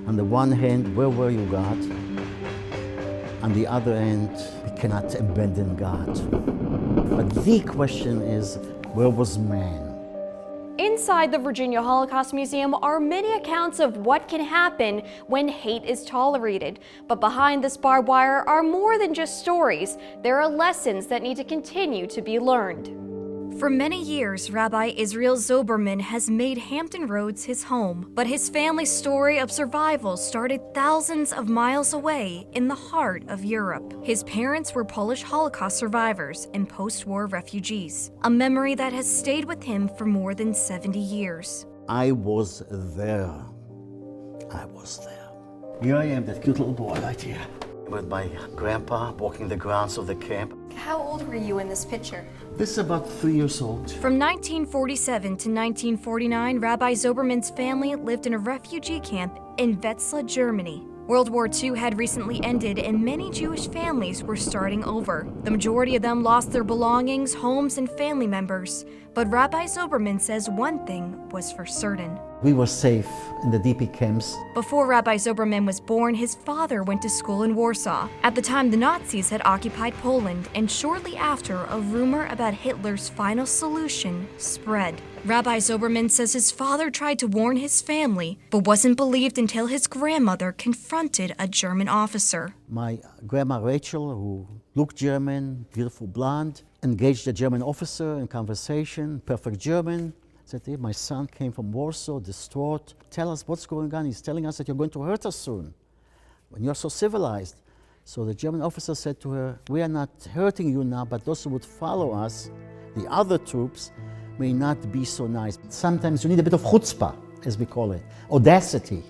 On the one hand, where were you, God? On the other hand, we cannot abandon God. But the question is, where was man? Inside the Virginia Holocaust Museum are many accounts of what can happen when hate is tolerated. But behind this barbed wire are more than just stories. There are lessons that need to continue to be learned. For many years, Rabbi Israel Zoberman has made Hampton Roads his home, but his family's story of survival started thousands of miles away in the heart of Europe. His parents were Polish Holocaust survivors and post-war refugees, a memory that has stayed with him for more than 70 years. I was there. I was there. Here I am, that cute little boy right here, with my grandpa walking the grounds of the camp. How old were you in this picture? This is about 3 years old. From 1947 to 1949, Rabbi Zoberman's family lived in a refugee camp in Wetzlar, Germany. World War II had recently ended and many Jewish families were starting over. The majority of them lost their belongings, homes, and family members. But Rabbi Zoberman says one thing was for certain. We were safe in the DP camps. Before Rabbi Zoberman was born, his father went to school in Warsaw. At the time, the Nazis had occupied Poland, and shortly after, a rumor about Hitler's final solution spread. Rabbi Zoberman says his father tried to warn his family, but wasn't believed until his grandmother confronted a German officer. My grandma Rachel, who looked German, beautiful blonde, engaged a German officer in conversation, perfect German. Said, hey, my son came from Warsaw, distraught. Tell us what's going on. He's telling us that you're going to hurt us soon, when you're so civilized. So the German officer said to her, we are not hurting you now, but those who would follow us, the other troops, may not be so nice. Sometimes you need a bit of chutzpah, as we call it, audacity.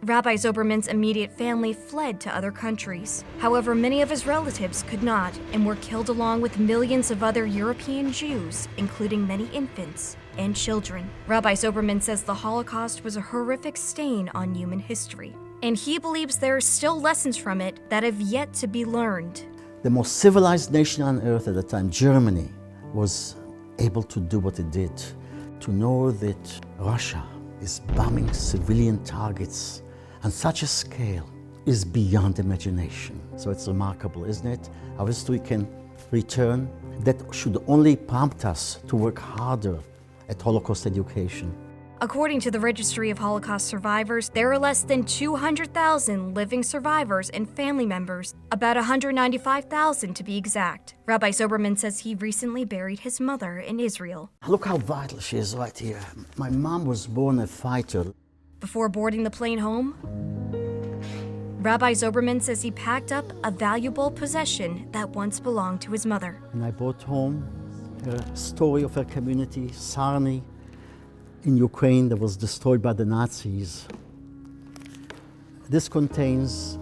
Rabbi Zoberman's immediate family fled to other countries. However, many of his relatives could not and were killed along with millions of other European Jews, including many infants and children. Rabbi Zoberman says the Holocaust was a horrific stain on human history, and he believes there are still lessons from it that have yet to be learned. The most civilized nation on earth at the time, Germany, was able to do what it did, to know that Russia is bombing civilian targets on such a scale is beyond imagination. So it's remarkable, isn't it? How history can return. That should only prompt us to work harder at Holocaust education. According to the Registry of Holocaust Survivors, there are less than 200,000 living survivors and family members, about 195,000 to be exact. Rabbi Zoberman says he recently buried his mother in Israel. Look how vital she is right here. My mom was born a fighter. Before boarding the plane home, Rabbi Zoberman says he packed up a valuable possession that once belonged to his mother. And I brought home a story of her community, Sarny, in Ukraine, that was destroyed by the Nazis. This contains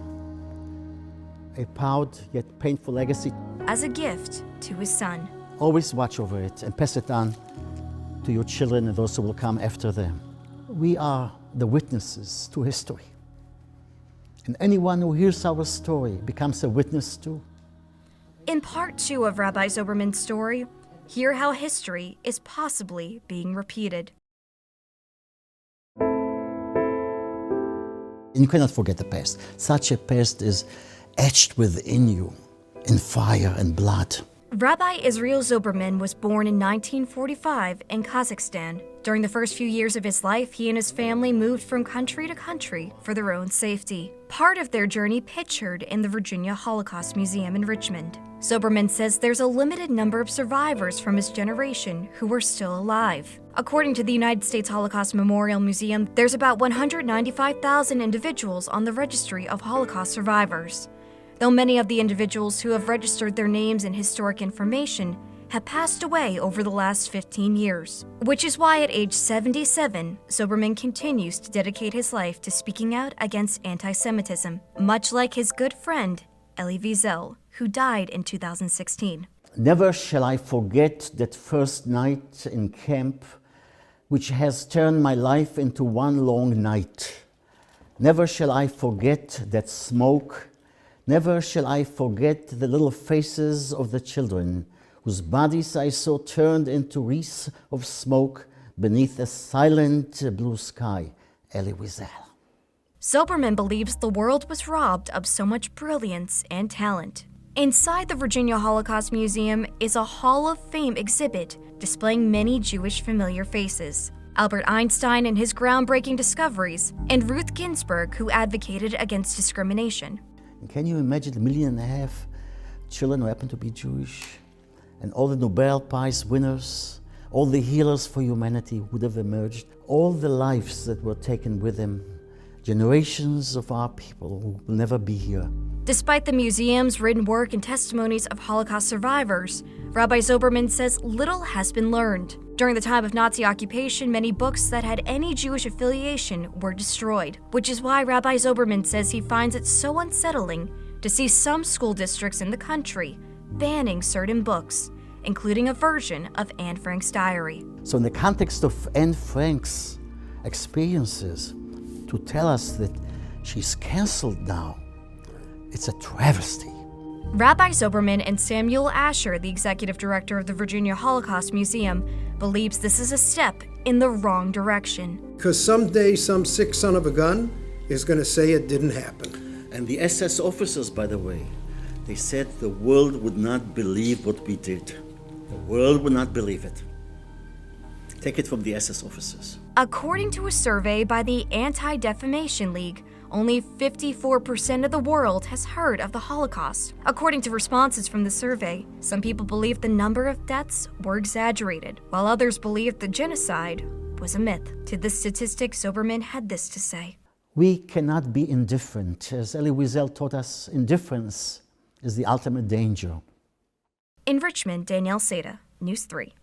a proud yet painful legacy. As a gift to his son. Always watch over it and pass it on to your children and those who will come after them. We are the witnesses to history. And anyone who hears our story becomes a witness too. In part 2 of Rabbi Zoberman's story, hear how history is possibly being repeated. You cannot forget the past. Such a past is etched within you in fire and blood. Rabbi Israel Zoberman was born in 1945 in Kazakhstan. During the first few years of his life, he and his family moved from country to country for their own safety. Part of their journey pictured in the Virginia Holocaust Museum in Richmond. Zoberman says there's a limited number of survivors from his generation who are still alive. According to the United States Holocaust Memorial Museum, there's about 195,000 individuals on the Registry of Holocaust Survivors. Though many of the individuals who have registered their names and historic information have passed away over the last 15 years, which is why at age 77, Zoberman continues to dedicate his life to speaking out against antisemitism, much like his good friend, Elie Wiesel, who died in 2016. Never shall I forget that first night in camp, which has turned my life into one long night. Never shall I forget that smoke. Never shall I forget the little faces of the children, whose bodies I saw turned into wreaths of smoke beneath a silent blue sky. Elie Wiesel. Zoberman believes the world was robbed of so much brilliance and talent. Inside the Virginia Holocaust Museum is a Hall of Fame exhibit displaying many Jewish familiar faces. Albert Einstein and his groundbreaking discoveries, and Ruth Ginsburg, who advocated against discrimination. Can you imagine 1.5 million children who happen to be Jewish? And all the Nobel Prize winners, all the healers for humanity would have emerged, all the lives that were taken with them, generations of our people who will never be here. Despite the museum's written work and testimonies of Holocaust survivors, Rabbi Zoberman says little has been learned. During the time of Nazi occupation, many books that had any Jewish affiliation were destroyed, which is why Rabbi Zoberman says he finds it so unsettling to see some school districts in the country banning certain books, including a version of Anne Frank's diary. So in the context of Anne Frank's experiences, to tell us that she's canceled now, it's a travesty. Rabbi Zoberman and Samuel Asher, the executive director of the Virginia Holocaust Museum, believes this is a step in the wrong direction. Because someday some sick son of a gun is going to say it didn't happen. And the SS officers, by the way, they said the world would not believe what we did. The world would not believe it. Take it from the SS officers. According to a survey by the Anti-Defamation League, only 54% of the world has heard of the Holocaust. According to responses from the survey, some people believe the number of deaths were exaggerated, while others believed the genocide was a myth. To this statistic, Zoberman had this to say. We cannot be indifferent. As Elie Wiesel taught us, indifference is the ultimate danger. In Richmond, Danielle Seda, News 3.